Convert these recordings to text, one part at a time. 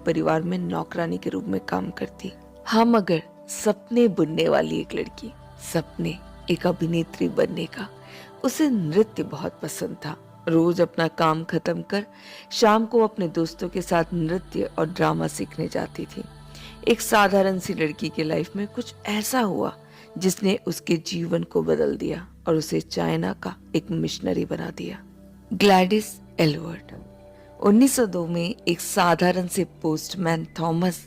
परिवार में नौकरानी के रूप में काम करती। हाँ, मगर सपने बुनने वाली एक लड़की, सपने एक अभिनेत्री बनने का। उसे नृत्य बहुत पसंद था। रोज अपना काम खत्म कर शाम को अपने दोस्तों के साथ नृत्य और ड्रामा सीखने जाती थी। एक साधारण सी लड़की के लाइफ में कुछ ऐसा हुआ जिसने उसके जीवन को बदल दिया और उसे चाइना का एक मिशनरी बना दिया। ग्लैडिस एलवर्ड 1902 में एक साधारण से पोस्टमैन थॉमस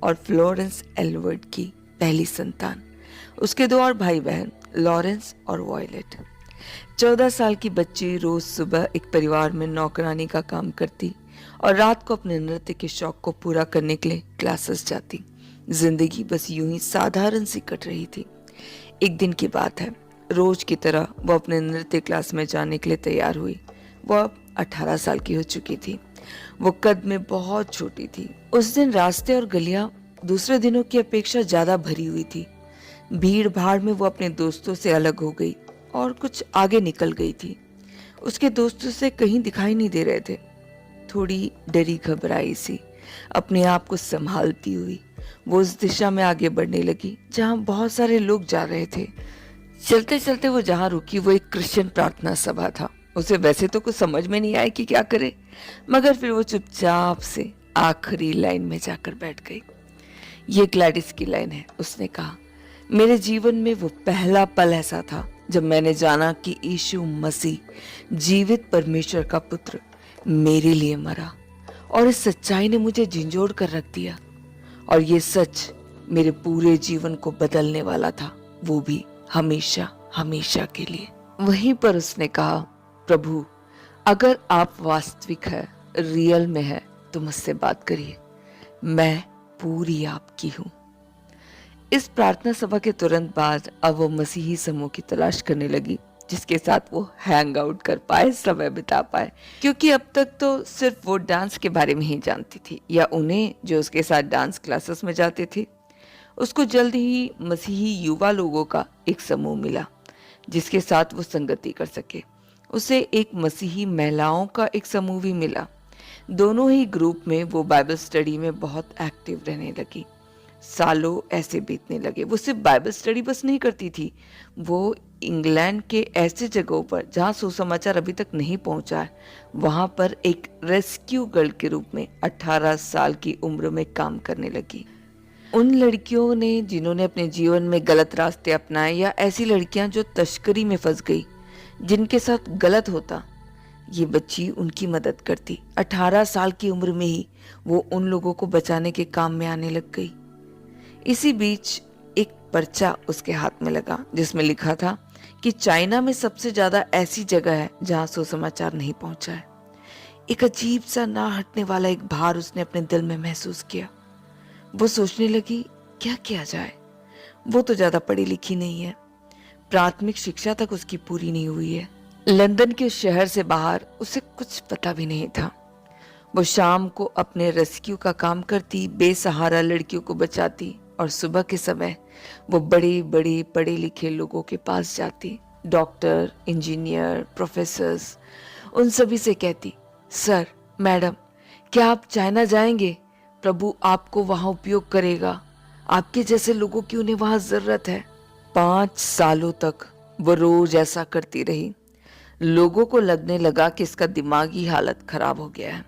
और फ्लोरेंस एलवर्ड की पहली संतान। उसके 2 और भाई बहन लॉरेंस और वॉयलेट। 14 साल की बच्ची रोज सुबह एक परिवार में नौकरानी का काम करती और रात को अपने नृत्य के शौक को पूरा करने के लिए क्लासेस जाती। जिंदगी बस यूं ही साधारण सी कट रही थी। एक दिन की बात है, रोज की तरह वो अपने नृत्य क्लास में जाने के लिए तैयार हुई। वो अब 18 साल की हो चुकी थी। वो कद में बहुत छोटी थी। उस दिन रास्ते और गलियां दूसरे दिनों की अपेक्षा ज्यादा भरी हुई थी। भीड़ भाड़ में वो अपने दोस्तों से अलग हो गई और कुछ आगे निकल गई थी। उसके दोस्तों से कहीं दिखाई नहीं दे रहे थे। थोड़ी डरी घबराई सी अपने आप को संभालती हुई वो उस दिशा में आगे बढ़ने लगी जहां बहुत सारे लोग जा रहे थे। चलते चलते वो जहां रुकी वो एक क्रिश्चियन प्रार्थना सभा था। उसे वैसे तो कुछ समझ में नहीं आया कि क्या करे, मगर फिर वो चुपचाप से आखिरी लाइन में जाकर बैठ गई। ये ग्लैडिस की लाइन है, उसने कहा। मेरे जीवन में वो पहला पल ऐसा था जब मैंने जाना कि यीशु मसीह जीवित परमेश्वर का पुत्र मेरे लिए मरा, और इस सच्चाई ने मुझे झंझोड़ कर रख दिया। और ये सच मेरे पूरे जीवन को बदलने वाला था, वो भी हमेशा हमेशा के लिए। वहीं पर उसने कहा, प्रभु अगर आप वास्तविक है, रियल में है, तो मुझसे बात करिए, मैं पूरी आपकी हूं। इस प्रार्थना सभा के तुरंत बाद अब वो मसीही समूह की तलाश करने लगी जिसके साथ वो हैंग आउट कर पाए, समय बिता पाए, क्योंकि अब तक तो सिर्फ वो डांस के बारे में ही जानती थी या उन्हें जो उसके साथ डांस क्लासेस में जाते थे। उसको जल्द ही मसीही युवा लोगों का एक समूह मिला जिसके साथ वो संगति कर सके। उसे एक मसीही महिलाओं का एक समूह भी मिला। दोनों ही ग्रुप में वो बाइबल स्टडी में बहुत एक्टिव रहने लगी। सालों ऐसे बीतने लगे। वो सिर्फ बाइबल स्टडी बस नहीं करती थी, वो इंग्लैंड के ऐसे जगहों पर जहां सुसमाचार अभी तक नहीं पहुंचा है, वहां पर एक रेस्क्यू गर्ल के रूप में 18 साल की उम्र में काम करने लगी। उन लड़कियों ने जिन्होंने अपने जीवन में गलत रास्ते अपनाए, या ऐसी लड़कियां जो तस्करी में फंस गई, जिनके साथ गलत होता, ये बच्ची उनकी मदद करती। 18 साल की उम्र में ही वो उन लोगों को बचाने के काम में आने लग गई। इसी बीच एक पर्चा उसके हाथ में लगा जिसमें लिखा था कि चाइना में सबसे ज्यादा ऐसी जगह है जहां सुसमाचार नहीं पहुंचा है। एक अजीब सा ना हटने वाला एक भार उसने अपने दिल में महसूस किया। वो सोचने लगी, क्या किया जाए? वो तो ज्यादा पढ़ी लिखी नहीं है, प्राथमिक शिक्षा तक उसकी पूरी नहीं हुई है। लंदन के शहर से बाहर उसे कुछ पता भी नहीं था। वो शाम को अपने रेस्क्यू का काम करती, बेसहारा लड़कियों को बचाती, और सुबह के समय वो बड़े बड़े पढ़े लिखे लोगों के पास जाती, डॉक्टर, इंजीनियर, प्रोफेसर्स, उन सभी से कहती, सर, मैडम, क्या आप चाइना जाएंगे? प्रभु आपको वहां उपयोग करेगा, आपके जैसे लोगों की उन्हें वहां जरूरत है। 5 सालों तक वो रोज ऐसा करती रही। लोगों को लगने लगा कि इसका दिमागी हालत खराब हो गया है।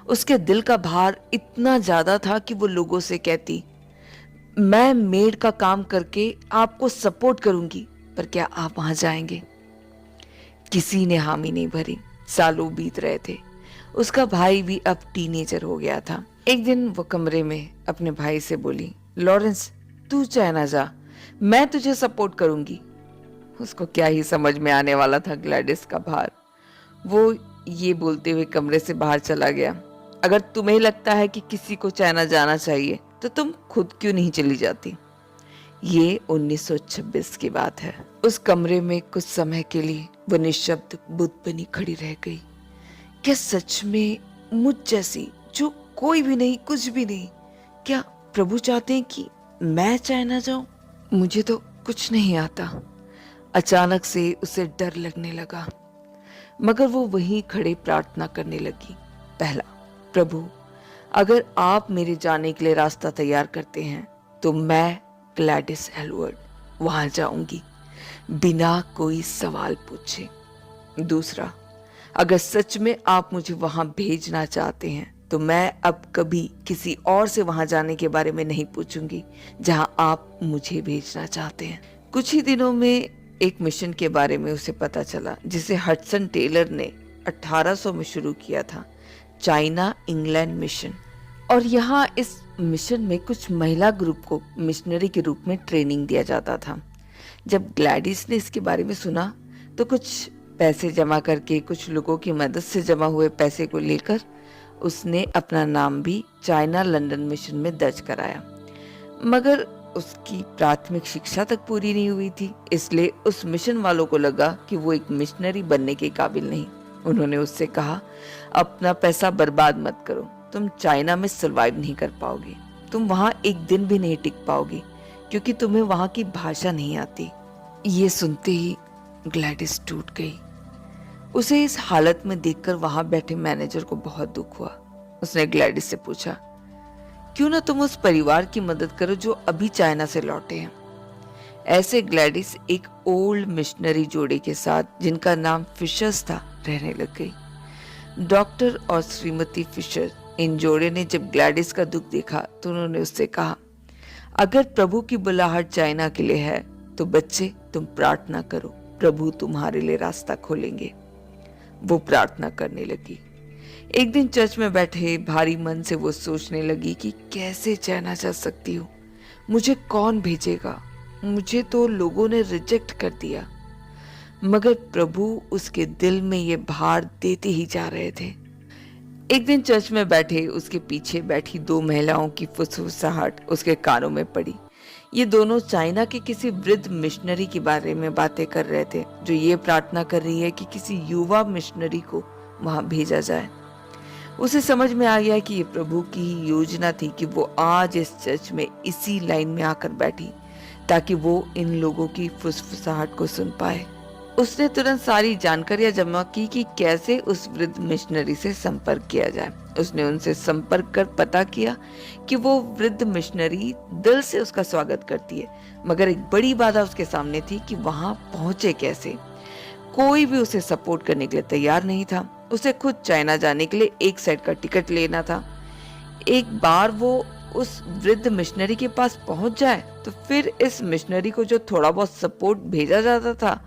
उसके दिल का भार इतना ज्यादा था कि वो लोगों से कहती, मैं मेड का काम करके आपको सपोर्ट करूंगी, पर क्या आप वहां जाएंगे? किसी ने हामी नहीं भरी। सालों बीत रहे थे। उसका भाई भी अब टीनेजर हो गया था। एक दिन वो कमरे में अपने भाई से बोली, लॉरेंस, तू चाइना जा, मैं तुझे सपोर्ट करूंगी। उसको क्या ही समझ में आने वाला था ग्लैडिस का भार। वो ये बोलते हुए कमरे से बाहर चला गया। अगर तुम्हें लगता है कि किसी को चाइना जाना चाहिए तो तुम खुद क्यों नहीं चली जाती? ये 1926 की बात है। उस कमरे में कुछ समय के लिए वो निशब्द बुद्ध बनी खड़ी रह गई। क्या सच में मुझ जैसी, जो कोई भी नहीं, कुछ भी नहीं, क्या प्रभु चाहते हैं कि मैं चाइना जाऊं? मुझे तो कुछ नहीं आता। अचानक से उसे डर लगने लगा, मगर वो वहीं खड़े प्रार्थना करने लगी। पहला, प्रभु अगर आप मेरे जाने के लिए रास्ता तैयार करते हैं तो मैं ग्लैडिस एलवर्ड वहां जाऊंगी बिना कोई सवाल पूछे। दूसरा, अगर सच में आप मुझे वहां भेजना चाहते हैं तो मैं अब कभी किसी और से वहां जाने के बारे में नहीं पूछूंगी जहां आप मुझे भेजना चाहते हैं। कुछ ही दिनों में एक मिशन के बारे में उसे पता चला जिसे हडसन टेलर ने 1800 में शुरू किया था, चाइना इंग्लैंड मिशन। और यहाँ इस मिशन में कुछ महिला ग्रुप को मिशनरी के रूप में ट्रेनिंग दिया जाता था। जब ग्लैडिस ने इसके बारे में सुना तो कुछ पैसे जमा करके, कुछ लोगों की मदद से जमा हुए पैसे को लेकर उसने अपना नाम भी चाइना लंदन मिशन में दर्ज कराया। मगर उसकी प्राथमिक शिक्षा तक पूरी नहीं हुई थी, इसलिए उस मिशन वालों को लगा कि वो एक मिशनरी बनने के काबिल नहीं। उन्होंने उससे कहा, अपना पैसा बर्बाद मत करो, तुम चाइना में सरवाइव नहीं कर पाओगे, तुम वहां एक दिन भी नहीं टिक पाओगे क्योंकि तुम्हें वहां की भाषा नहीं आती। ये सुनते ही ग्लैडिस टूट गई। उसे इस हालत में देखकर वहां बैठे मैनेजर को बहुत दुख हुआ। उसने ग्लैडिस से पूछा, क्यों ना तुम उस परिवार की मदद करो जो अभी चाइना से लौटे हैं। ऐसे ग्लैडिस एक ओल्ड मिशनरी जोड़े के साथ, जिनका नाम फिशर्स था, रहने लग गई। डॉक्टर और श्रीमती फिशर, इन जोड़े ने जब ग्लैडिस का दुख देखा तो उन्होंने उससे कहा, अगर प्रभु की बुलाहट चाइना के लिए है तो बच्चे तुम प्रार्थना करो, प्रभु तुम्हारे लिए रास्ता खोलेंगे। वो प्रार्थना करने लगी। एक दिन चर्च में बैठे भारी मन से वो सोचने लगी कि कैसे चाइना जा सकती हूँ, मुझे कौन भेजेगा, मुझे तो लोगों ने रिजेक्ट कर दिया। मगर प्रभु उसके दिल में ये भार देते ही जा रहे थे। एक दिन चर्च में बैठे उसके पीछे बैठी दो महिलाओं की फुसफुसाहट उसके कानों में पड़ी। ये दोनों चाइना के किसी वृद्ध मिशनरी के बारे में बातें कर रहे थे जो ये प्रार्थना कर रही है कि किसी युवा मिशनरी को वहां भेजा जाए। उसे समझ में आ गया कि ये प्रभु की ही योजना थी कि वो आज इस चर्च में इसी लाइन में आकर बैठी ताकि वो इन लोगों की फुसफुसाहट को सुन पाए। उसने तुरंत सारी जानकारियां जमा की कि कैसे उस वृद्ध मिशनरी से संपर्क किया जाए। उसने उनसे संपर्क कर पता किया कि वो वृद्ध मिशनरी दिल से उसका स्वागत करती है, मगर एक बड़ी बाधा उसके सामने थी कि वहां पहुंचे कैसे। कोई भी उसे सपोर्ट करने के लिए तैयार नहीं था। उसे खुद चाइना जाने के लिए एक साइड का टिकट लेना था। एक बार वो उस वृद्ध मिशनरी के पास पहुंच जाए तो फिर इस मिशनरी को जो थोड़ा बहुत सपोर्ट भेजा जाता था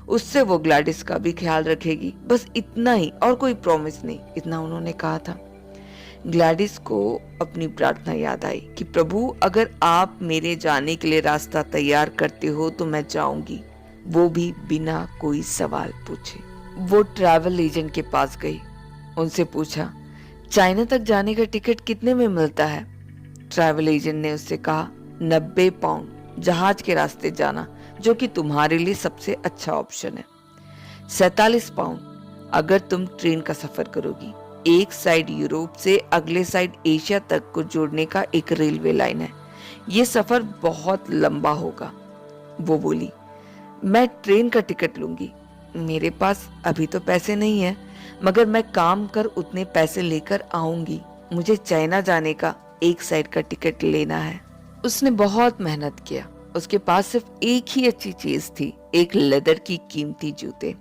उससे वो ग्लैडिस का भी ख्याल रखेगी। बस इतना ही, और कोई प्रॉमिस नहीं, इतना उन्होंने कहा था। ग्लैडिस को अपनी प्रार्थना याद आई कि प्रभु, अगर आप मेरे जाने के लिए रास्ता तैयार करते हो तो मैं जाऊंगी, वो भी बिना कोई सवाल पूछे। वो ट्रैवल एजेंट के पास गई, उनसे पूछा, चाइना तक जाने का टिकट कितने में मिलता है? ट्रैवल एजेंट ने उससे कहा, 90 पाउंड जहाज के रास्ते जाना, जो कि तुम्हारे लिए सबसे अच्छा ऑप्शन है। 47 पाउंड अगर तुम ट्रेन का सफर करोगी। एक साइड यूरोप से अगले साइड एशिया तक को जोड़ने का एक रेलवे लाइन है। ये सफर बहुत लंबा होगा। वो बोली, मैं ट्रेन का टिकट लूंगी। मेरे पास अभी तो पैसे नहीं है, मगर मैं काम कर उतने पैसे लेकर आऊंगी। मुझे चाइना जाने का एक साइड का टिकट लेना है। उसने बहुत मेहनत किया। उसके पास सिर्फ एक ही अच्छी चीज थी, एक लेदर की कीमती जूते।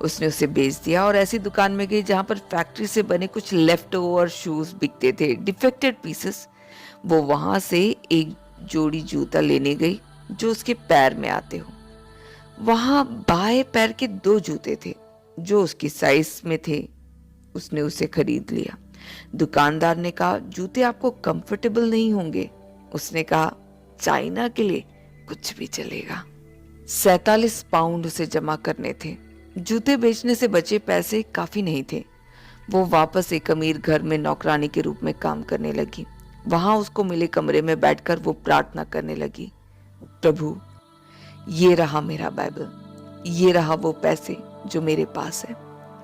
उसने उसे बेच दिया और ऐसी दुकान में गई जहां पर फैक्ट्री से बने कुछ लेफ्ट ओवर शूज बिकते थे, डिफेक्टेड पीसेस। वो वहां से एक जोड़ी जूता लेने गई जो उसके पैर में आते हो। वहां बाएं पैर के 2 जूते थे जो उसकी साइज में थे। उसने उसे खरीद लिया। दुकानदार ने कहा, जूते आपको कंफर्टेबल नहीं होंगे। उसने कहा, चाइना के लिए कुछ भी चलेगा। 47 पाउंड उसे जमा करने थे। जूते बेचने से बचे पैसे काफी नहीं थे। वो वापस एक अमीर घर में नौकरानी के रूप में काम करने लगी। वहां उसको मिले कमरे में बैठकर वो प्रार्थना करने लगी, प्रभु, ये रहा मेरा बाइबल, ये रहा वो पैसे जो मेरे पास है,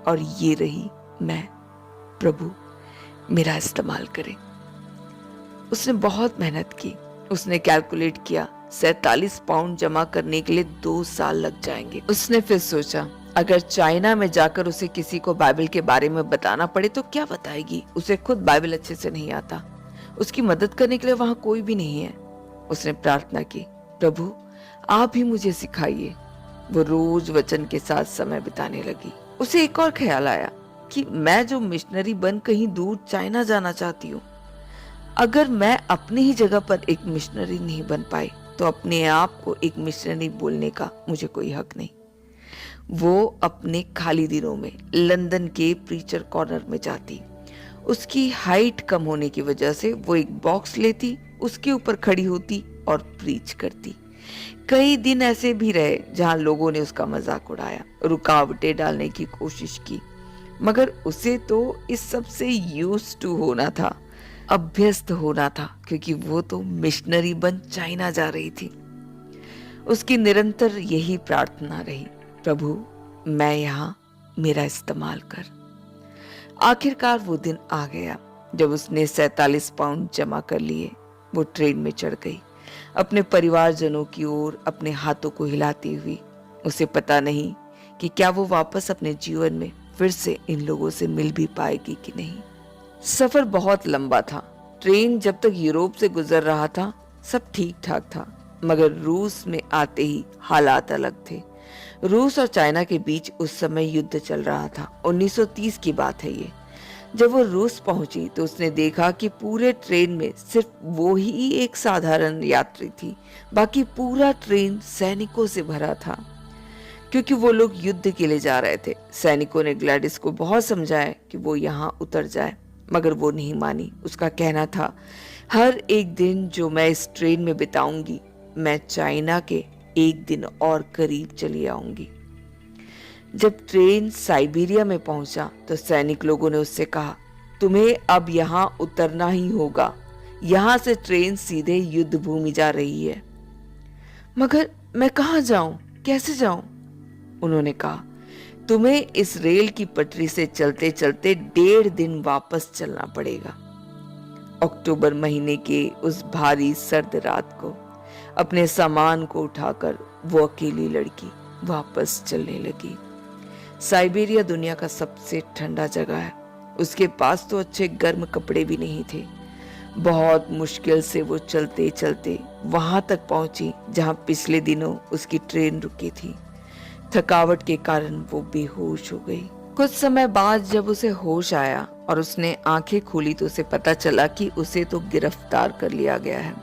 और ये रही मैं। प्रभु मेरा इस्तेमाल करें। उसने बहुत मेहनत की। उसने कैलकुलेट किया, 47 पाउंड जमा करने के लिए 2 साल लग जाएंगे। उसने फिर सोचा, अगर चाइना में जाकर उसे किसी को बाइबल के बारे में बताना पड़े तो क्या बताएगी? उसे खुद बाइबल अच्छे से नहीं आता। उसकी मदद करने के लिए वहां कोई भी नहीं है। उसने प्रार्थना की, प्रभु आप ही मुझे सिखाइए। वो रोज वचन के साथ समय बिताने लगी। उसे एक और ख्याल आया कि मैं जो मिशनरी बन कहीं दूर चाइना जाना चाहती हूँ। अगर मैं अपनी ही जगह पर एक मिशनरी नहीं बन पाई तो अपने आप को एक मिशनरी बोलने का मुझे कोई हक नहीं। वो अपने खाली दिनों में लंदन के प्रीचर कॉर्नर में जाती। उसकी हाइट कम होने की वजह से वो एक बॉक्स लेती, उसके ऊपर खड़ी होती और प्रीच करती। कई दिन ऐसे भी रहे जहां लोगों ने उसका मजाक उड़ाया, रुकावटें डालने की कोशिश की, मगर उसे तो इस सब से यूज्ड टू होना था, अभ्यस्त होना था, क्योंकि वो तो मिशनरी बन चाइना जा रही थी। उसकी निरंतर यही प्रार्थना रही, प्रभु मैं यहाँ, मेरा इस्तेमाल कर। आखिरकार वो दिन आ गया जब उसने 47 पाउंड जमा कर लिए। वो ट्रेन में चढ़ गई, अपने परिवारजनों की ओर अपने हाथों को हिलाती हुई। उसे पता नहीं कि क्या वो वापस अपने जीवन में फिर से इन लोगों से मिल भी पाएगी कि नहीं। सफर बहुत लंबा था। ट्रेन जब तक यूरोप से गुजर रहा था सब ठीक ठाक था, मगर रूस में आते ही हालात अलग थे। रूस और चाइना के बीच उस समय युद्ध चल रहा था। 1930 की बात है ये। जब वो रूस पहुंची तो उसने देखा कि पूरे ट्रेन में सिर्फ वो ही एक साधारण यात्री थी, बाकी पूरा ट्रेन सैनिकों से भरा था, क्योंकि वो लोग युद्ध के लिए जा रहे थे। सैनिकों ने ग्लैडिस को बहुत समझाया कि वो यहाँ उतर जाए, मगर वो नहीं मानी। उसका कहना था, हर एक दिन जो मैं इस ट्रेन में बिताऊंगी, मैं चाइना के एक दिन और करीब चली आऊंगी। जब ट्रेन साइबेरिया में पहुंचा तो सैनिक लोगों ने उससे कहा, तुम्हें अब यहाँ उतरना ही होगा, यहाँ से ट्रेन सीधे युद्ध भूमि जा रही है। मगर मैं कहाँ जाऊं, कैसे जाऊं? उन्होंने कहा, तुम्हें इस रेल की पटरी से चलते चलते 1.5 दिन वापस चलना पड़ेगा। अक्टूबर महीने के उस भारी सर्द रात को अपने सामान को उठाकर वो अकेली लड़की वापस चलने लगी। साइबेरिया दुनिया का सबसे ठंडा जगह है। उसके पास तो अच्छे गर्म कपड़े भी नहीं थे। बहुत मुश्किल से वो चलते चलते वहां तक पहुंची जहां पिछले दिनों उसकी ट्रेन रुकी थी। थकावट के कारण वो बेहोश हो गई। कुछ समय बाद जब उसे होश आया और उसने आंखें खोली तो उसे पता चला कि उसे तो गिरफ्तार कर लिया गया है।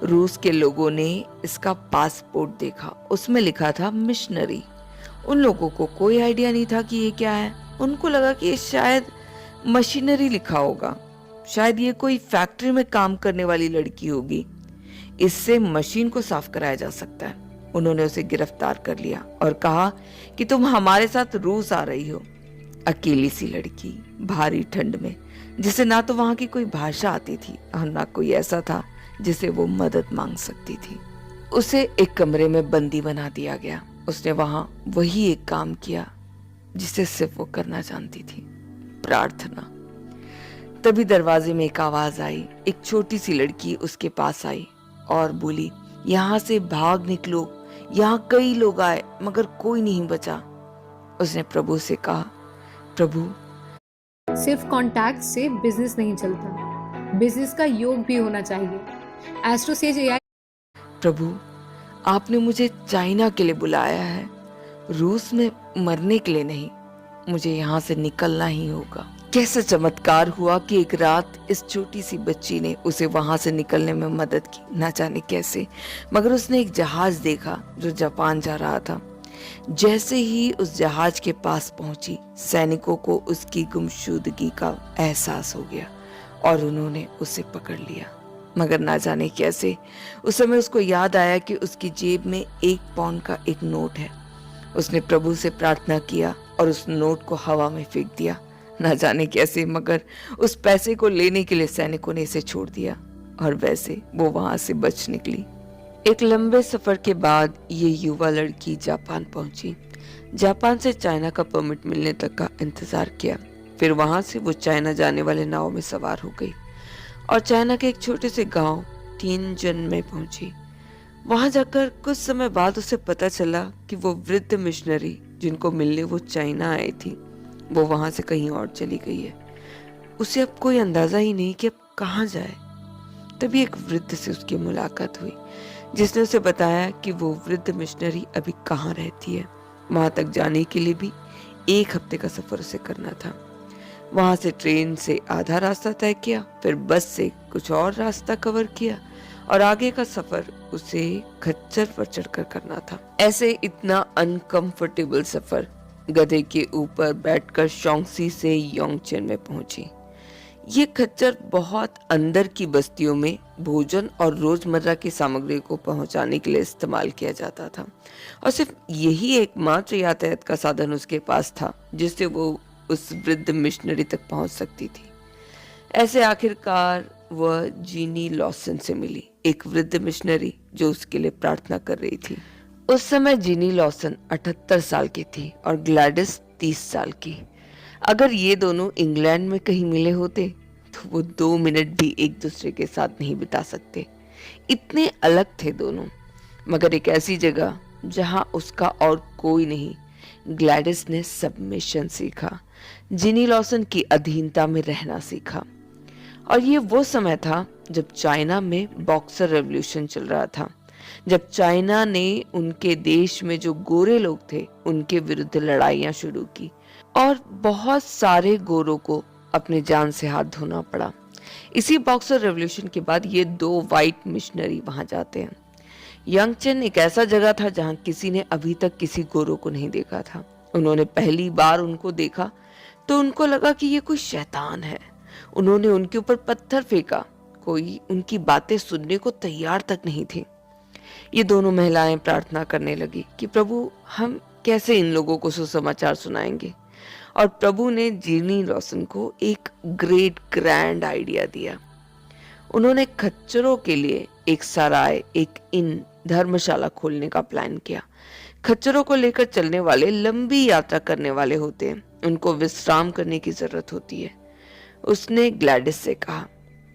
रूस के लोगों ने इसका पासपोर्ट देखा, उसमें लिखा था मिशनरी। उन लोगों को कोई आइडिया नहीं था कि ये क्या है। उनको लगा कि ये शायद मशीनरी लिखा होगा, शायद ये कोई फैक्ट्री में काम करने वाली लड़की होगी, इससे मशीन को साफ कराया जा सकता है। उन्होंने उसे गिरफ्तार कर लिया और कहा कि तुम हमारे साथ रूस आ रही हो। अकेली सी लड़की भारी ठंड में, जिसे ना तो वहां की कोई भाषा आती थी और ना कोई ऐसा था जिसे वो मदद मांग सकती थी। उसे एक कमरे में बंदी बना दिया गया। उसने वहां वही एक काम किया जिसे सिर्फ वो करना जानती थी, प्रार्थना। तभी दरवाजे में एक आवाज आई। एक छोटी सी लड़की उसके पास आई और बोली, यहाँ से भाग निकलो, यहाँ कई लोग आए मगर कोई नहीं बचा। उसने प्रभु से कहा, प्रभु सिर्फ कॉन्टैक्ट से बिजनेस नहीं चलता, बिजनेस का योग भी होना चाहिए। एस्ट्रोसेज एआई। प्रभु आपने मुझे चाइना के लिए बुलाया है, रूस में मरने के लिए नहीं। मुझे यहाँ से निकलना ही होगा। कैसा चमत्कार हुआ कि एक रात इस छोटी सी बच्ची ने उसे वहां से निकलने में मदद की, ना जाने कैसे। मगर उसने एक जहाज देखा जो जापान जा रहा था। जैसे ही उस जहाज के पास पहुंची, सैनिकों को उसकी गुमशुदगी का एहसास हो गया और उन्होंने उसे पकड़ लिया। मगर ना जाने कैसे उस समय उसको याद आया कि उसकी जेब में 1 पाउंड का एक नोट है। उसने प्रभु से प्रार्थना किया और उस नोट को हवा में फेंक दिया। ना जाने कैसे, मगर उस पैसे को लेने के लिए सैनिकों ने इसे छोड़ दिया और वैसे वो वहां से बच निकली। एक लंबे सफर के बाद ये युवा लड़की जापान पहुंची। जापान से चाइना का परमिट मिलने तक का इंतजार किया। फिर वहां से वो चाइना जाने वाले नाव में सवार हो गई और चाइना के एक छोटे से गांव टिएनजिन में पहुंची। वहां जाकर कुछ समय बाद उसे पता चला कि वो वृद्ध मिशनरी जिनको मिलने वो चाइना आई थी वो वहां से कहीं और चली गई है। उसे अब कोई अंदाजा ही नहीं कि अब कहाँ जाए। तभी एक वृद्ध से उसकी मुलाकात हुई जिसने उसे बताया कि वो वृद्ध मिशनरी अभी कहाँ रहती है। वहां तक जाने के लिए भी 1 हफ्ते का सफर उसे करना था। वहां से ट्रेन से आधा रास्ता तय किया, फिर बस से कुछ और रास्ता कवर किया और आगे का सफर उसे खच्चर पर चढ़कर करना था। ऐसे इतना अनकंफर्टेबल सफर गधे के ऊपर बैठकर शोंगसी से योंगचेन में पहुंची। ये खच्चर बहुत अंदर की बस्तियों में भोजन और रोजमर्रा की सामग्री को पहुंचाने के लिए इस्तेमाल किया जाता था और सिर्फ यही एकमात्र यातायात का साधन उसके पास था जिससे वो उस वृद्ध मिशनरी तक पहुंच सकती थी। ऐसे आखिरकार वह जीनी लॉसन से मिली, एक वृद्ध मिशनरी जो उसके लिए प्रार्थना कर रही थी। उस समय जीनी लॉसन 78 साल की थी और ग्लैडिस 30 साल की। अगर ये दोनों इंग्लैंड में कहीं मिले होते तो वो 2 मिनट भी एक दूसरे के साथ नहीं बिता सकते, इतने अलग थे दोनों। मगर एक ऐसी जगह जहां उसका और कोई नहीं, ग्लैडिस ने सबमिशन सीखा, जिनी लॉसन की अधीनता में रहना सीखा। और ये वो समय था जब चाइना में बॉक्सर रेवोल्यूशन चल रहा था, जब चाइना ने उनके देश में जो गोरे लोग थे उनके विरुद्ध लड़ाइयां शुरू की और बहुत सारे गोरों को अपने जान से हाथ धोना पड़ा। इसी बॉक्सर रेवोल्यूशन के बाद ये 2 वाइट मिशनरी वहां जाते हैं। यंगचेन एक ऐसा जगह था जहां किसी ने अभी तक किसी गोरों को नहीं देखा था। उन्होंने पहली बार उनको देखा तो उनको लगा कि ये कोई शैतान है। उन्होंने उनके ऊपर पत्थर फेंका, कोई उनकी बातें सुनने को तैयार तक नहीं थे। ये दोनों महिलाएं प्रार्थना करने लगी कि प्रभु हम कैसे इन लोगों को सुसमाचार सुनाएंगे। और प्रभु ने जीनी लॉसन को एक ग्रैंड आइडिया दिया। उन्होंने खच्चरों के लिए एक सराय, एक इन, धर्मशाला खोलने का प्लान किया। खच्चरों को लेकर चलने वाले लंबी यात्रा करने वाले होते हैं, उनको विश्राम करने की जरूरत होती है। उसने ग्लैडिस से कहा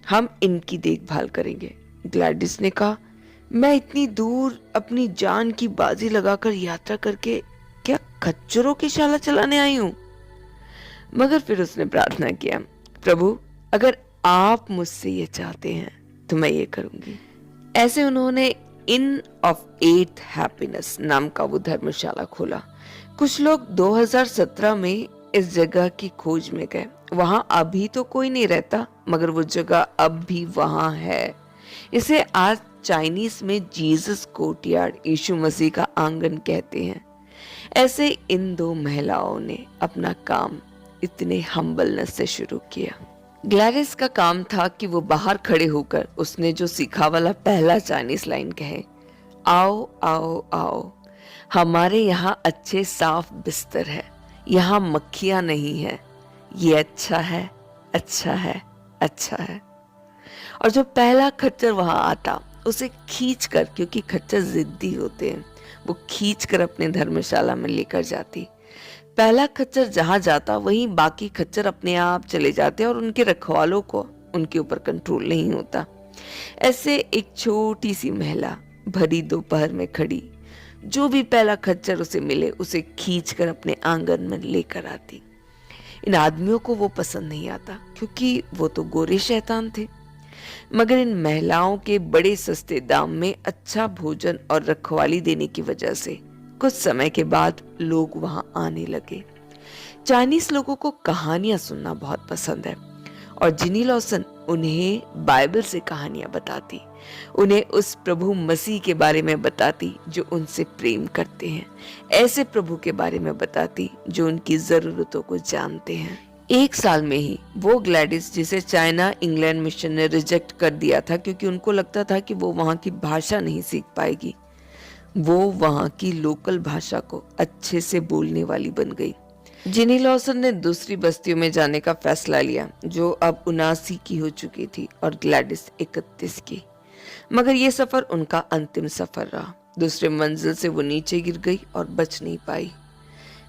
हम इनकी देखभाल करेंगे। ग्लैडिस ने कहा मैं इतनी दूर अपनी जान की बाजी लगाकर यात्रा करके क्या खच्चरों की शाला चलाने आई हूं? मगर फिर उसने प्रार्थना किया प्रभु अगर आप मुझसे ये चाहते हैं तो मैं ये करूंगी। ऐसे उन्होंने इन ऑफ 8th हैप्पीनेस नाम का वो धर्मशाला खोला। कुछ लोग 2017 में इस जगह की खोज में गए। वहां अभी तो कोई नहीं रहता मगर वो जगह अब भी वहां है। इसे आज चाइनीज में जीसस कोर्टयार्ड, यीशु मसीह का आंगन कहते हैं। ऐसे इन 2 महिलाओं ने अपना काम इतने हम्बलनेस से शुरू किया। ग्लैडिस का काम था कि वो बाहर खड़े होकर उसने जो सीखा वाला पहला चाइनीज लाइन कहे, आओ आओ आओ, हमारे यहाँ अच्छे साफ बिस्तर है, यहाँ मक्खियां नहीं है, ये अच्छा है अच्छा है अच्छा है। और जो पहला खच्चर वहां आता उसे खींचकर, क्योंकि खच्चर जिद्दी होते हैं, वो खींचकर अपने धर्मशाला में लेकर जाती। पहला खच्चर जहां जाता वहीं बाकी खच्चर अपने आप चले जाते और उनके रखवालों को उनके ऊपर कंट्रोल नहीं होता। ऐसे एक छोटी सी महिला भरी दोपहर में खड़ी, जो भी पहला खच्चर उसे मिले उसे खींचकर अपने आंगन में लेकर आती। इन आदमियों को वो पसंद नहीं आता क्योंकि वो तो गोरे शैतान थे, मगर इन महिलाओं के बड़े सस्ते दाम में अच्छा भोजन और रखवाली देने की वजह से कुछ समय के बाद लोग वहां आने लगे। चाइनीज लोगों को कहानियां सुनना बहुत पसंद है और जिनी लॉसन उन्हें बाइबल से कहानियां बताती, उन्हें उस प्रभु मसीह के बारे में बताती जो उनसे प्रेम करते हैं, ऐसे प्रभु के बारे में बताती जो उनकी जरूरतों को जानते हैं। 1 साल में ही वो ग्लैडिस, जिसे चाइना इंग्लैंड मिशन ने रिजेक्ट कर दिया था क्योंकि उनको लगता था कि वो वहां की भाषा नहीं सीख पाएगी, वो वहां की लोकल भाषा को अच्छे से बोलने वाली बन गई। जिनी लॉसन ने दूसरी बस्तियों में जाने का फैसला लिया जो अब 79 की हो चुकी थी और ग्लैडिस 31 की। मगर ये सफर उनका अंतिम सफर रहा। दूसरे मंजिल से वो नीचे गिर गई और बच नहीं पाई।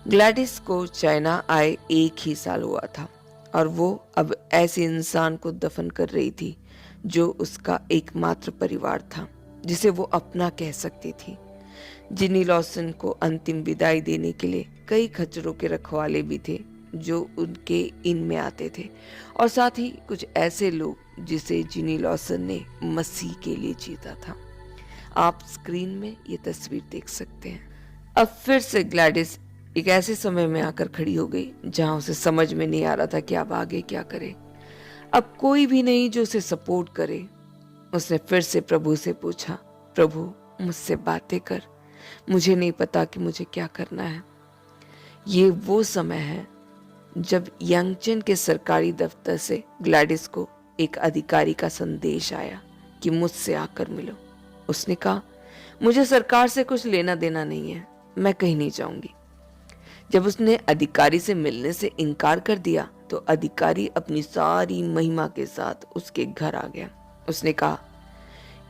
ग्लैडिस को चाइना आए 1 ही साल हुआ था और वो अब ऐसे इंसान को दफन कर रही थी जो उसका एकमात्र परिवार था, जिसे वो अपना कह सकती थी। जिनी लॉसन को अंतिम विदाई देने के लिए कई खच्चरों के रखवाले भी थे जो उनके इन में आते थे, और साथ ही कुछ ऐसे लोग जिसे जिनी लॉसन ने मसीह के लिए जीता था। आप स्क्रीन में ये तस्वीर देख सकते हैं। अब फिर से ग्लैडिस एक ऐसे समय में आकर खड़ी हो गई जहां उसे समझ में नहीं आ रहा था कि अब आगे क्या करे। अब कोई भी नहीं जो उसे सपोर्ट करे। उसने फिर से प्रभु से पूछा, प्रभु मुझसे बातें कर, मुझे नहीं पता कि मुझे क्या करना है। ये वो समय है जब यंगचन के सरकारी दफ्तर से ग्लैडिस को एक अधिकारी का संदेश आया कि मुझसे आकर मिलो। उसने कहा, मुझे सरकार से कुछ लेना देना नहीं है, मैं कहीं नहीं जाऊंगी। जब उसने अधिकारी से मिलने से इनकार कर दिया तो अधिकारी अपनी सारी महिमा के साथ उसके घर आ गया। उसने कहा,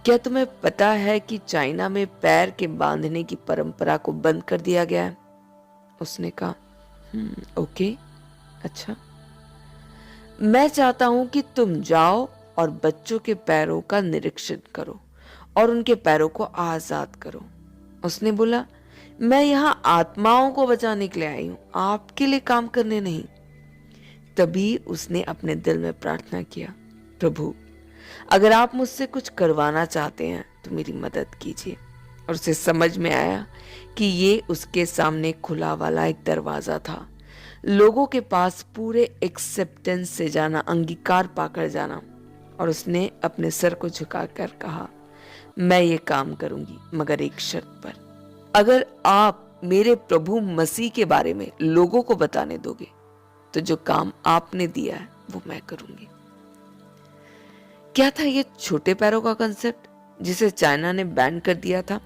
क्या तुम्हें पता है कि चाइना में पैर के बांधने की परंपरा को बंद कर दिया गया है? उसने कहा, ओके, अच्छा। मैं चाहता हूं कि तुम जाओ और बच्चों के पैरों का निरीक्षण करो और उनके पैरों को आजाद करो। उसने बोला, मैं यहां आत्माओं को बचाने के लिए आई हूं, आपके लिए काम करने नहीं। तभी उसने अपने दिल में प्रार्थना किया, प्रभु अगर आप मुझसे कुछ करवाना चाहते हैं तो मेरी मदद कीजिए। और उसे समझ में आया कि ये उसके सामने खुला वाला एक दरवाजा था, लोगों के पास पूरे एक्सेप्टेंस से जाना, अंगीकार पाकर जाना। और उसने अपने सर को झुकाकर कहा, मैं ये काम करूंगी मगर एक शर्त पर, अगर आप मेरे प्रभु मसीह के बारे में लोगों को बताने दोगे तो जो काम आपने दिया है वो मैं करूंगी। क्या था ये छोटे पैरों का कंसेप्ट जिसे चाइना ने बैन कर दिया था?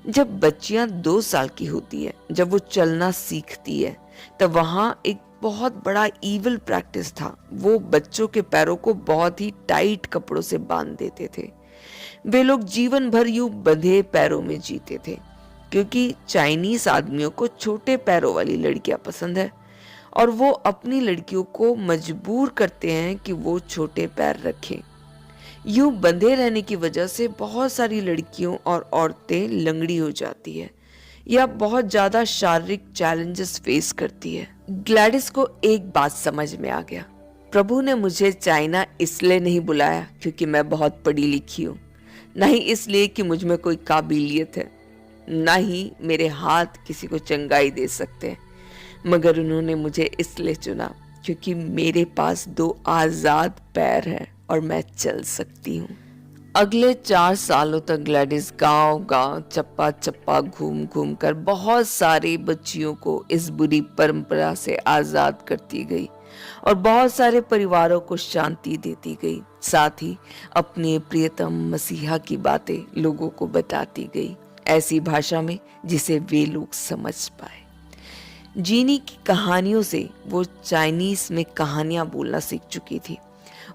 जब बच्चियां 2 साल की होती है, जब वो चलना सीखती है, तब वहां एक बहुत बड़ा इविल प्रैक्टिस था। वो बच्चों के पैरों को बहुत ही टाइट कपड़ों से बांध देते थे। वे लोग जीवन भर यूं बंधे पैरों में जीते थे, क्योंकि चाइनीज आदमियों को छोटे पैरों वाली लड़कियां पसंद है और वो अपनी लड़कियों को मजबूर करते हैं कि वो छोटे पैर रखें। यूं बंधे रहने की वजह से बहुत सारी लड़कियों और औरतें लंगड़ी हो जाती है या बहुत ज्यादा शारीरिक चैलेंजेस फेस करती है। ग्लैडिस को एक बात समझ में आ गया, प्रभु ने मुझे चाइना इसलिए नहीं बुलाया क्योंकि मैं बहुत पढ़ी लिखी हूँ, न ही इसलिए कि मुझ में कोई काबिलियत है, न ही मेरे हाथ किसी को चंगाई दे सकते हैं, मगर उन्होंने मुझे इसलिए चुना क्योंकि मेरे पास 2 आजाद पैर हैं और मैं चल सकती हूँ। अगले 4 सालों तक ग्लैडिस गांव-गांव, चप्पा-चप्पा घूम घूम कर बहुत सारी बच्चियों को इस बुरी परंपरा से आजाद करती गई और बहुत सारे परिवारों को शांति देती गई। साथ ही अपने प्रियतम मसीहा की बातें लोगों को बताती गई, ऐसी भाषा में जिसे वे लोग समझ पाए। जीनी की कहानियों से वो चाइनीज में कहानियां बोलना सीख चुकी थी।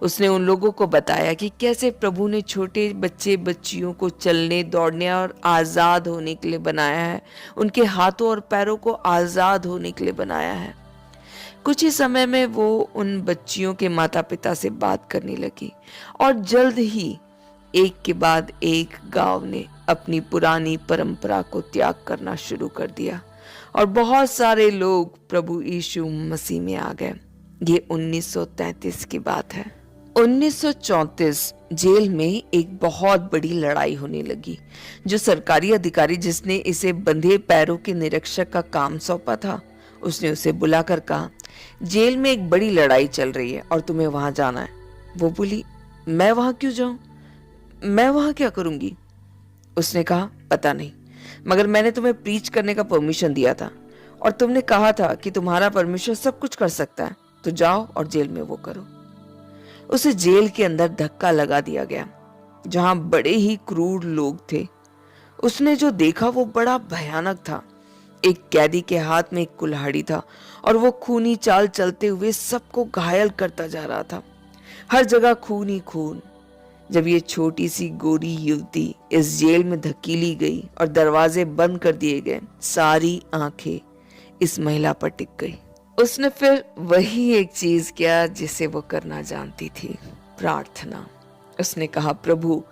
उसने उन लोगों को बताया कि कैसे प्रभु ने छोटे बच्चे बच्चियों को चलने, दौड़ने और आजाद होने के लिए बनाया है, उनके हाथों और पैरों को आजाद होने के लिए बनाया है। कुछ ही समय में वो उन बच्चियों के माता पिता से बात करने लगी और जल्द ही एक के बाद एक गांव ने अपनी पुरानी परंपरा को त्याग करना शुरू कर दिया और बहुत सारे लोग प्रभु यीशु मसीह में आ गए। ये 1933 की बात है। 1934 जेल में एक बहुत बड़ी लड़ाई होने लगी। जो सरकारी अधिकारी जिसने इसे बंधे पैरों के निरीक्षक का काम सौंपा था, उसने उसे बुलाकर कहा, जेल में एक बड़ी लड़ाई चल रही है और तुम्हें वहां जाना है। वो बोली, मैं वहां क्यों जाऊं? मैं वहां क्या करूंगी? उसने कहा, पता नहीं, मगर मैंने तुम्हें प्रीच करने का परमिशन दिया था और तुमने कहा था कि तुम्हारा परमेश्वर सब कुछ कर सकता है, तो जाओ और जेल में वो करो। उसे जेल के अंदर धक्का लगा दिया गया जहां बड़े ही क्रूर लोग थे। उसने जो देखा वो बड़ा भयानक था। एक कैदी के हाथ में एक कुल्हाड़ी था और वो खूनी चाल चलते हुए सबको घायल करता जा रहा था। हर जगह खून ही खून। जब ये छोटी सी गोरी युवती इस जेल में धकेली गई और दरवाजे बंद कर दिए गए, सारी आंखें इस महिला पर टिक गई। उसने फिर वही एक चीज किया जिसे वो करना जानती थी, प्रार्थना। उसने कहा, प्रभु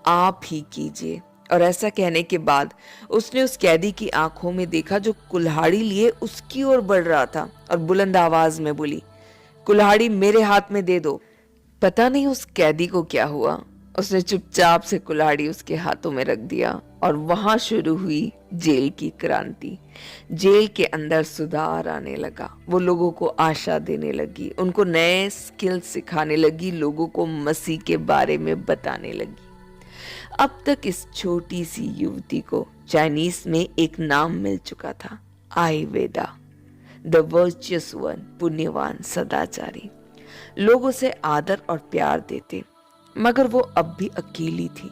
आप ही कीजिए, और ऐसा कहने के बाद उसने उस कैदी की आंखों में देखा जो कुल्हाड़ी लिए उसकी ओर बढ़ रहा था, और बुलंद आवाज में बोली, कुल्हाड़ी मेरे हाथ में दे दो। पता नहीं उस कैदी को क्या हुआ, उसने चुपचाप से कुल्हाड़ी उसके हाथों में रख दिया और वहां शुरू हुई जेल की क्रांति। जेल के अंदर सुधार आने लगा, वो लोगों को आशा देने लगी, उनको नए स्किल सिखाने लगी, लोगों को मसीह के बारे में बताने लगी। अब तक इस छोटी सी युवती को चाइनीज में एक नाम मिल चुका था, आयुर्वेदा, द वर्चुअस वन, पुण्यवान सदाचारी। लोग उसे आदर और प्यार देते, मगर वो अब भी अकेली थी।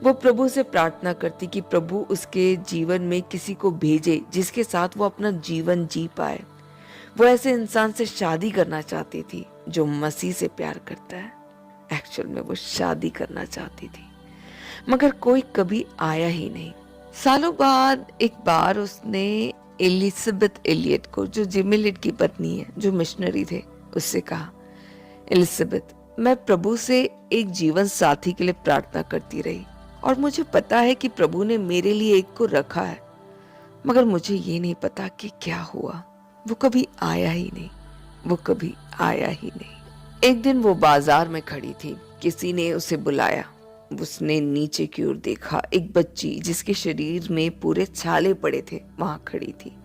वो प्रभु से प्रार्थना करती कि प्रभु उसके जीवन में किसी को भेजे जिसके साथ वो अपना जीवन जी पाए। वो ऐसे इंसान से शादी करना चाहती थी जो मसीह से प्यार करता है। एक्चुअल में वो शादी करना चाहती थी, मगर कोई कभी आया ही नहीं। सालों बाद एक बार उसने एलिजाबेथ एलियट को, जो जिम एलियट की पत्नी है, जो मिशनरी थे, उससे कहा, एलिजाबेथ, मैं प्रभु से एक जीवन साथी के लिए प्रार्थना करती रही और मुझे पता है कि प्रभु ने मेरे लिए एक को रखा है, मगर मुझे ये नहीं पता कि क्या हुआ। वो कभी आया ही नहीं, वो कभी आया ही नहीं। एक दिन वो बाजार में खड़ी थी, किसी ने उसे बुलाया। उसने नीचे की ओर देखा, एक बच्ची जिसके शरीर में पूरे छाले पड़े थे वहां खड़ी थी।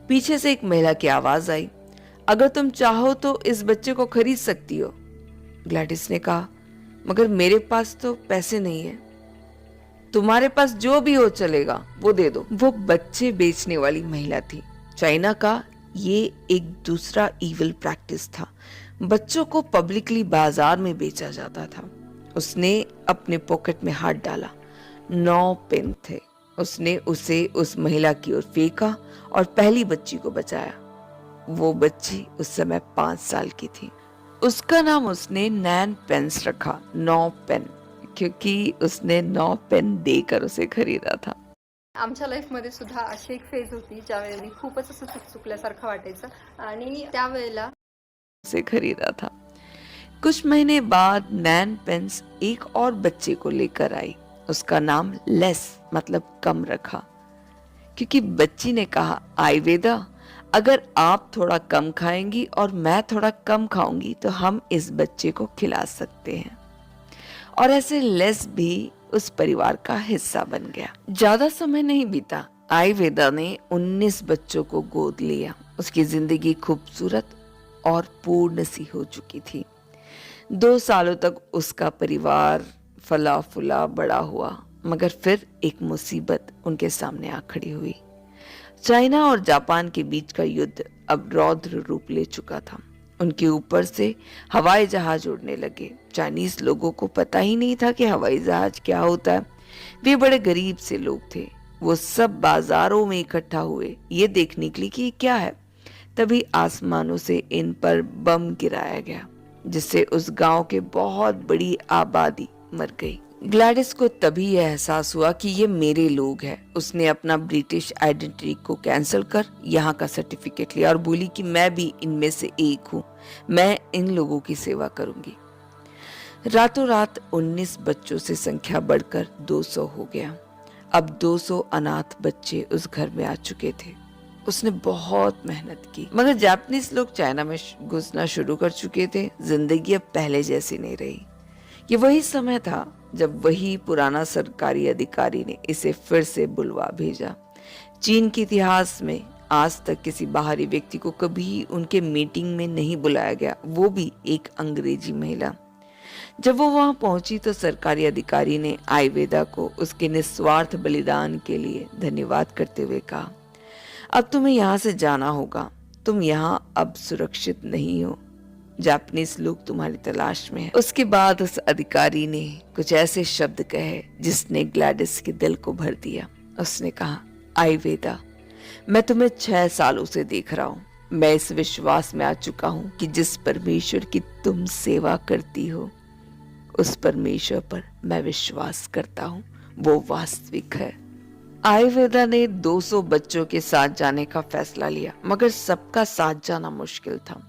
पीछे से एक महिला की आवाज आई, अगर तुम चाहो तो इस बच्चे को खरीद सकती हो। ग्लैडिस ने कहा, मगर मेरे पास तो पैसे नहीं है। तुम्हारे पास जो भी हो चलेगा, वो दे दो। वो बच्चे बेचने वाली महिला थी। चाइना का ये एक दूसरा इविल प्रैक्टिस था, बच्चों को पब्लिकली बाजार में बेचा जाता था। उसने अपने पॉकेट में हाथ डाला, 9 पेन थे। उसने उसे उस महिला की ओर फेंका और पहली बच्ची को बचाया। वो बच्ची उस समय 5 साल की थी। उसका नाम उसने नैन पेन्स रखा, 9 पेन, क्योंकि उसने 9 पेन देकर उसे खरीदा था। आमच्या लाईफमध्ये सुद्धा अशी एक फेज होती ज्यावेळी खूपच असं चुकचुकल्यासारखं वाटायचं आणि त्यावेळेला उसे खरीदा था। कुछ महीने बाद नैन पेन्स एक और बच्चे को लेकर आई। उसका नाम लेस मतलब कम रखा, क्योंकि बच्ची ने कहा, आयुर्वेदा, अगर आप थोड़ा कम खाएंगी और मैं थोड़ा कम खाऊंगी तो हम इस बच्चे को खिला सकते हैं। और ऐसे लेस भी उस परिवार का हिस्सा बन गया। ज्यादा समय नहीं बीता, आयुर्वेदा ने 19 बच्चों को गोद लिया। उसकी जिंदगी खूबसूरत और पूर्ण सी हो चुकी थी। 2 सालों तक उसका परिवार फला फूला बड़ा हुआ, मगर फिर एक मुसीबत उनके सामने आ खड़ी हुई। चाइना और जापान के बीच का युद्ध अब रौद्र रूप ले चुका था। उनके ऊपर से हवाई जहाज उड़ने लगे। चाइनीज लोगों को पता ही नहीं था कि हवाई जहाज क्या होता है। वे बड़े गरीब से लोग थे। वो सब बाजारों में इकट्ठा हुए ये देखने के लिए कि क्या है। तभी आसमानों से इन पर बम गिराया गया, जिससे उस गांव के बहुत बड़ी आबादी मर गई। ग्लैडिस को तभी यह एहसास हुआ कि ये मेरे लोग हैं। उसने अपना ब्रिटिश आइडेंटिटी को कैंसिल कर यहाँ का सर्टिफिकेट लिया और बोली कि मैं भी इनमें से एक हूँ, मैं इन लोगों की सेवा करूंगी। रातों रात 19 बच्चों से संख्या बढ़कर 200 हो गया। अब 200 अनाथ बच्चे उस घर में आ चुके थे। उसने बहुत मेहनत की, मगर जापानीज लोग चाइना में घुसना शुरू कर चुके थे। जिंदगी अब पहले जैसी नहीं रही। ये वही समय था जब वही पुराना सरकारी अधिकारी ने इसे फिर से बुलवा भेजा। चीन के इतिहास में आज तक किसी बाहरी व्यक्ति को कभी उनके मीटिंग में नहीं बुलाया गया, वो भी एक अंग्रेजी महिला। जब वो वहां पहुंची तो सरकारी अधिकारी ने आयुर्वेदा को उसके निस्वार्थ बलिदान के लिए धन्यवाद करते हुए कहा, अब तुम्हें यहाँ से जाना होगा, तुम यहाँ अब सुरक्षित नहीं हो, जापानीज लोग तुम्हारी तलाश में हैं। उसके बाद उस अधिकारी ने कुछ ऐसे शब्द कहे जिसने ग्लैडिस के दिल को भर दिया। उसने कहा, आयुर्वेदा, मैं तुम्हें 6 सालों से देख रहा हूँ। मैं इस विश्वास में आ चुका हूँ कि जिस परमेश्वर की तुम सेवा करती हो उस परमेश्वर पर मैं विश्वास करता हूँ, वो वास्तविक है। आयुर्वेदा ने 200 बच्चों के साथ जाने का फैसला लिया, मगर सबका साथ जाना मुश्किल था।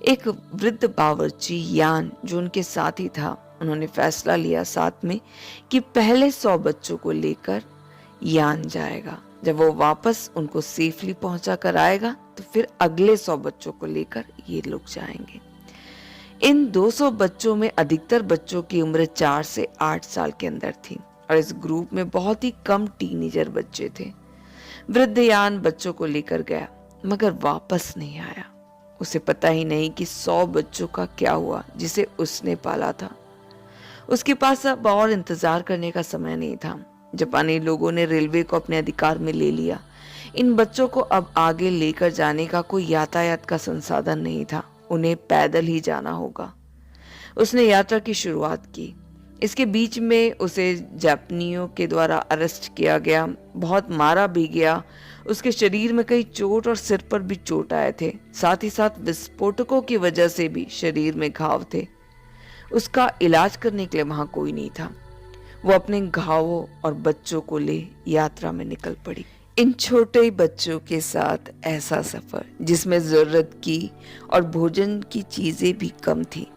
एक वृद्ध बावर्ची यान जो उनके साथ ही था, उन्होंने फैसला लिया साथ में कि पहले 100 बच्चों को लेकर यान जाएगा। जब वो वापस उनको सेफली पहुंचा कर आएगा तो फिर अगले 100 बच्चों को लेकर ये लोग जाएंगे। इन 200 बच्चों में अधिकतर बच्चों की उम्र 4 से 8 साल के अंदर थी और इस ग्रुप में बहुत ही कम टीनेजर बच्चे थे। वृद्धयान बच्चों को लेकर गया मगर वापस नहीं आया। उसे पता ही नहीं कि 100 बच्चों का क्या हुआ जिसे उसने पाला था। उसके पास अब और इंतजार करने का समय नहीं था। जापानी लोगों ने रेलवे को अपने अधिकार में ले लिया। इन बच्चों को अब आगे लेकर जाने का कोई यातायात का संसाधन नहीं था, उन्हें पैदल ही जाना होगा। उसने यात्रा की शुरुआत की। इसके बीच में उसे जापानियों के द्वारा अरेस्ट किया गया, बहुत मारा भी गया। उसके शरीर में कई चोट और सिर पर भी चोट आए थे। साथ ही साथ विस्फोटकों की वजह से भी शरीर में घाव थे। उसका इलाज करने के लिए वहां कोई नहीं था। वो अपने घावों और बच्चों को ले यात्रा में निकल पड़ी। इन छोटे बच्चों के साथ ऐसा सफर जिसमें जरूरत की और भोजन की चीजें भी कम थी।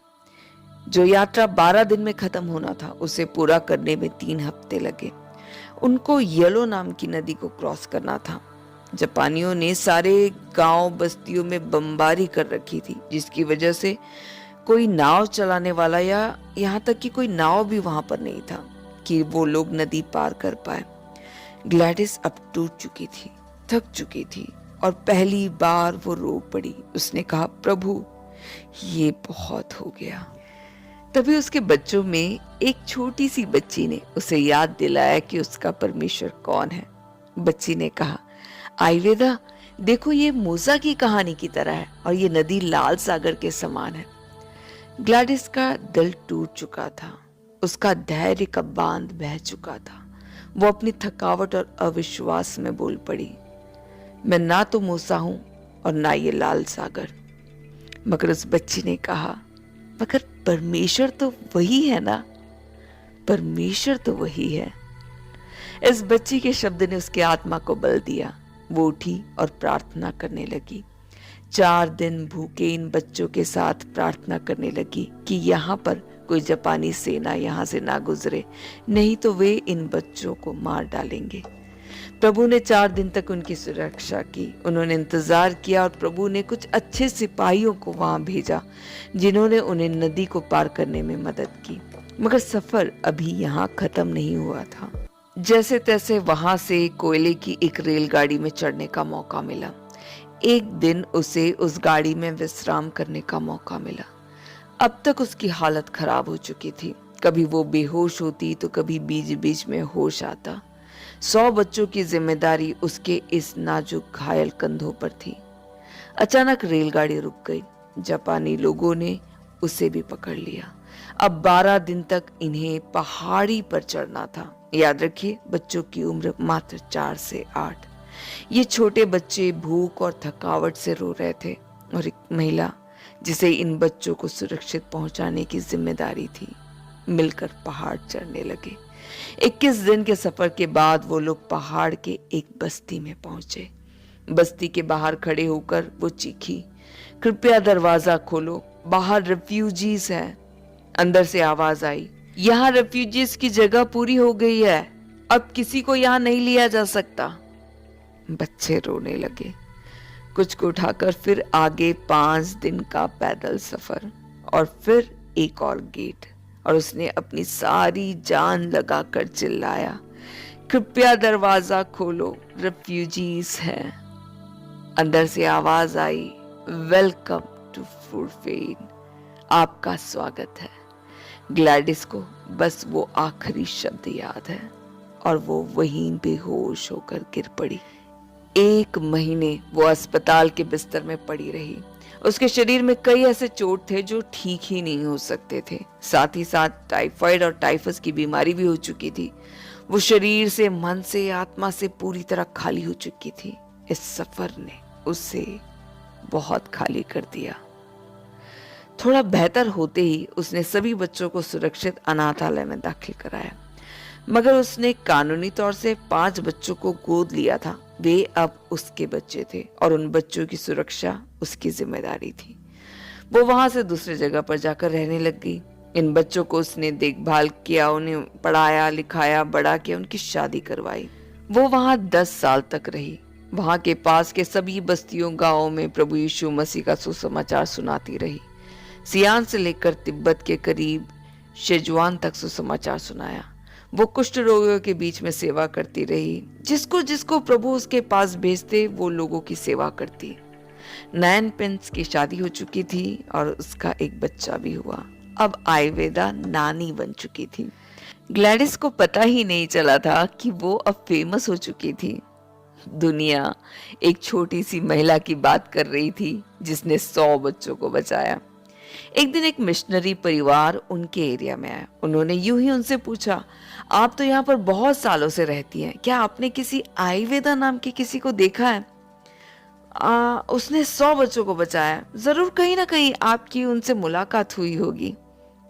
जो यात्रा 12 दिन में खत्म होना था उसे पूरा करने में 3 हफ्ते लगे। उनको येलो नाम की नदी को क्रॉस करना था। जापानियों ने सारे गांव बस्तियों में बमबारी कर रखी थी, जिसकी वजह से कोई नाव चलाने वाला या यहाँ तक कि कोई नाव भी वहां पर नहीं था कि वो लोग नदी पार कर पाए। ग्लैडिस अब टूट चुकी थी, थक चुकी थी और पहली बार वो रो पड़ी। उसने कहा, प्रभु ये बहुत हो गया। तभी उसके बच्चों में एक छोटी सी बच्ची ने उसे याद दिलाया कि उसका परमेश्वर कौन है। बच्ची ने कहा, आयुर्वेदा देखो, ये मूसा की कहानी की तरह है और ये नदी लाल सागर के समान है। ग्लैडिस का दिल टूट चुका था, उसका धैर्य का बांध बह चुका था। वो अपनी थकावट और अविश्वास में बोल पड़ी, मैं ना तो मूसा हूं और ना ये लाल सागर। मगर उस बच्ची ने कहा, मगर परमेश्वर तो वही है ना, परमेश्वर तो वही है। इस बच्ची के शब्द ने उसकी आत्मा को बल दिया। वो उठी और प्रार्थना करने लगी। 4 दिन भूखे इन बच्चों के साथ प्रार्थना करने लगी कि यहाँ पर कोई जापानी सेना यहाँ से ना गुजरे, नहीं तो वे इन बच्चों को मार डालेंगे। प्रभु ने 4 दिन तक उनकी सुरक्षा की। उन्होंने इंतजार किया और प्रभु ने कुछ अच्छे सिपाहियों को वहां भेजा जिन्होंने उन्हें नदी को पार करने में मदद की। मगर सफर अभी यहाँ खत्म नहीं हुआ था। जैसे तैसे वहां से कोयले की एक रेलगाड़ी में चढ़ने का मौका मिला। एक दिन उसे उस गाड़ी में विश्राम करने का मौका मिला। अब तक उसकी हालत खराब हो चुकी थी। कभी वो बेहोश होती तो कभी बीच बीच में होश आता। 100 बच्चों की जिम्मेदारी उसके इस नाजुक घायल कंधों पर थी। अचानक रेलगाड़ी रुक गई। जापानी लोगों ने उसे भी पकड़ लिया। अब 12 दिन तक इन्हें पहाड़ी पर चढ़ना था। याद रखिए, बच्चों की उम्र मात्र 4 से 8। ये छोटे बच्चे भूख और थकावट से रो रहे थे और एक महिला जिसे इन बच्चों को सुरक्षित पहुंचाने की जिम्मेदारी थी मिलकर पहाड़ चढ़ने लगे। 21 दिन के सफर के बाद वो लोग पहाड़ के एक बस्ती में पहुंचे। बस्ती के बाहर खड़े होकर वो चीखी, कृपया दरवाजा खोलो, बाहर रेफ्यूजीज हैं। अंदर से आवाज आई, यहाँ रेफ्यूजीज की जगह पूरी हो गई है, अब किसी को यहाँ नहीं लिया जा सकता। बच्चे रोने लगे। कुछ को उठाकर फिर आगे 5 दिन का पैदल सफर और फिर एक और गेट, और उसने अपनी सारी जान लगाकर चिल्लाया, कृपया दरवाजा खोलो, रेफ्यूजीज हैं। अंदर से आवाज आई, वेलकम टू फुरफेन, आपका स्वागत है। ग्लैडिस को बस वो आखिरी शब्द याद है और वो वहीं बेहोश होकर गिर पड़ी। 1 महीने वो अस्पताल के बिस्तर में पड़ी रही। उसके शरीर में कई ऐसे चोट थे जो ठीक ही नहीं हो सकते थे। साथ ही साथ टाइफाइड और टाइफस की बीमारी भी हो चुकी थी। वो शरीर से, मन से, आत्मा से पूरी तरह खाली हो चुकी थी। इस सफर ने उसे बहुत खाली कर दिया। थोड़ा बेहतर होते ही उसने सभी बच्चों को सुरक्षित अनाथालय में दाखिल कराया। मगर उसने कानूनी तौर से 5 बच्चों को गोद लिया था। वे अब उसके बच्चे थे और उन बच्चों की सुरक्षा उसकी जिम्मेदारी थी। वो वहां से दूसरी जगह पर जाकर रहने लग गई। इन बच्चों को उसने देखभाल किया, उन्हें पढ़ाया लिखाया, बड़ा किया, उनकी शादी करवाई। वो वहां 10 साल तक रही। वहां के पास के सभी बस्तियों गांवों में प्रभु यीशु मसीह का सुसमाचार सुनाती रही। सियान से लेकर तिब्बत के करीब शेजवान तक सुसमाचार सुनाया। वो कुष्ठ रोगियों के बीच में सेवा करती रही। जिसको जिसको प्रभु उसके पास भेजते वो लोगों की सेवा करती। नैन पेंस की शादी हो चुकी थी और उसका एक बच्चा भी हुआ। अब आयुर्वेदा नानी बन चुकी थी। ग्लैडिस को पता ही नहीं चला था कि वो अब फेमस हो चुकी थी। दुनिया एक छोटी सी महिला की बात कर रही थी जिसने 100 बच्चों को बचाया। एक दिन एक मिशनरी परिवार उनके एरिया में आया। उन्होंने यूं ही उनसे पूछा, आप तो यहाँ पर बहुत सालों से रहती हैं, क्या आपने किसी आयुर्वेदा नाम के किसी को देखा है? उसने 100 बच्चों को बचाया, जरूर कहीं ना कहीं आपकी उनसे मुलाकात हुई होगी।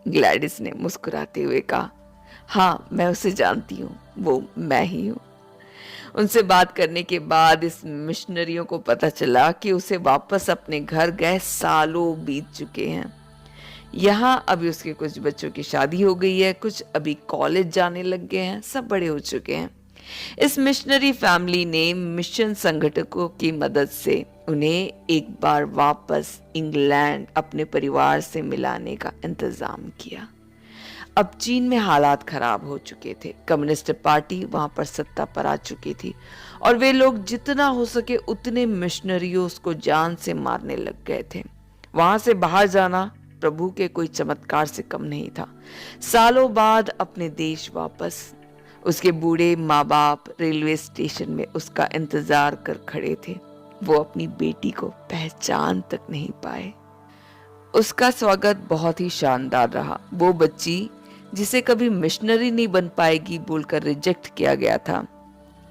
ग्लैडिस ने मुस्कुराते हुए कहा, हाँ मैं उसे जानती हूँ, वो मैं ही हूँ। उनसे बात करने के बाद इस मिशनरियों को पता चला कि उसे वापस अपने घर गए सालों बीत चुके हैं। यहाँ अभी उसके कुछ बच्चों की शादी हो गई है, कुछ अभी कॉलेज जाने लग गए हैं, सब बड़े हो चुके हैं। इस मिशनरी फैमिली ने मिशन संगठकों की मदद से उन्हें एक बार वापस इंग्लैंड अपने परिवार से मिलाने का इंतजाम किया। अब चीन में हालात खराब हो चुके थे। कम्युनिस्ट पार्टी वहां पर सत्ता पर आ चुकी थी और वे लोग जितना हो सके उतने मिशनरियों को जान से मारने लग गए थे। वहां से बाहर जाना प्रभु के कोई चमत्कार से कम नहीं था। सालों बाद अपने देश वापस उसके बूढ़े माँ बाप रेलवे स्टेशन में उसका इंतजार कर खड़े थे। वो अपनी बेटी को पहचान तक नहीं पाए। उसका स्वागत बहुत ही शानदार रहा। वो बच्ची जिसे कभी मिशनरी नहीं बन पाएगी बोलकर रिजेक्ट किया गया था,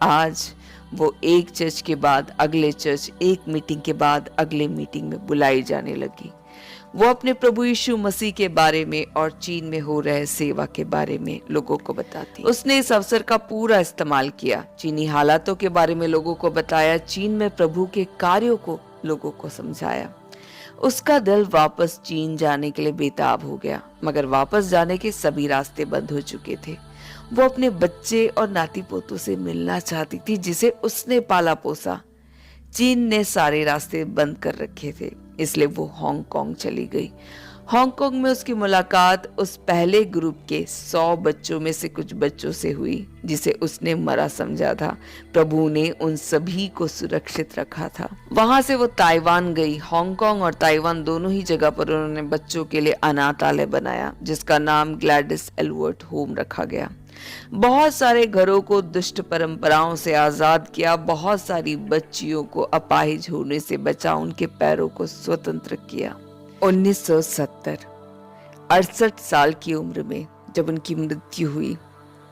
आज वो एक चर्च के बाद अगले चर्च, एक मीटिंग के बाद अगले मीटिंग में बुलाई जाने लगी। वो अपने प्रभु यीशु मसीह के बारे में और चीन में हो रहे सेवा के बारे में लोगों को बताती। उसने इस अवसर का पूरा इस्तेमाल किया, चीनी हालातों के बारे में लोगों को बताया, चीन में प्रभु के कार्यों को लोगों को समझाया। उसका दिल वापस चीन जाने के लिए बेताब हो गया, मगर वापस जाने के सभी रास्ते बंद हो चुके थे। वो अपने बच्चे और नाती पोतों से मिलना चाहती थी जिसे उसने पाला पोसा। चीन ने सारे रास्ते बंद कर रखे थे, इसलिए वो हांगकांग चली गई। हांगकांग में उसकी मुलाकात उस पहले ग्रुप के 100 बच्चों में से कुछ बच्चों से हुई जिसे उसने मरा समझा था। प्रभु ने उन सभी को सुरक्षित रखा था। वहां से वो ताइवान गई। हांगकांग और ताइवान दोनों ही जगह पर उन्होंने बच्चों के लिए अनाथालय बनाया जिसका नाम ग्लैडिस एल्वर्ट होम रखा गया। बहुत सारे घरों को दुष्ट परंपराओं से आजाद किया, बहुत सारी बच्चियों को अपाहिज होने से बचा, उनके पैरों को स्वतंत्र किया। 1970, 68 साल की उम्र में जब उनकी मृत्यु हुई,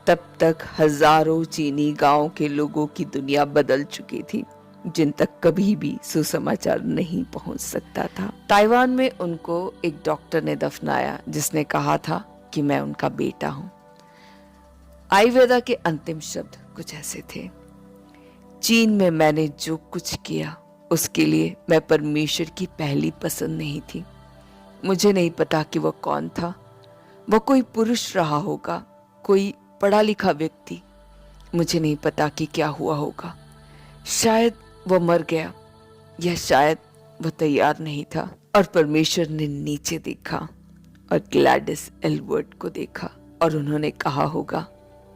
तब तक हजारों चीनी गांवों के लोगों की दुनिया बदल चुकी थी जिन तक कभी भी सुसमाचार नहीं पहुंच सकता था। ताइवान में उनको एक डॉक्टर ने दफनाया जिसने कहा था कि मैं उनका बेटा हूं। आयुर्वेदा के अंतिम शब्द कुछ ऐसे थे, चीन में मैंने जो कुछ किया उसके लिए मैं परमेश्वर की पहली पसंद नहीं थी। मुझे नहीं पता कि वह कौन था। वह कोई पुरुष रहा होगा, कोई पढ़ा लिखा व्यक्ति। मुझे नहीं पता कि क्या हुआ होगा। शायद वह मर गया या शायद वह तैयार नहीं था। और परमेश्वर ने नीचे देखा और ग्लैडिस एल्वर्ट को देखा और उन्होंने कहा होगा,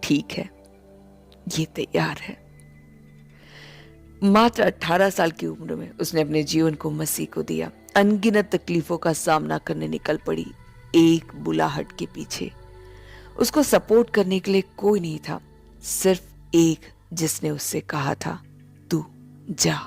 ठीक है, ये तैयार है। मात्र 18 साल की उम्र में उसने अपने जीवन को मसीह को दिया। अनगिनत तकलीफों का सामना करने निकल पड़ी एक बुलाहट के पीछे। उसको सपोर्ट करने के लिए कोई नहीं था, सिर्फ एक जिसने उससे कहा था, तू जा।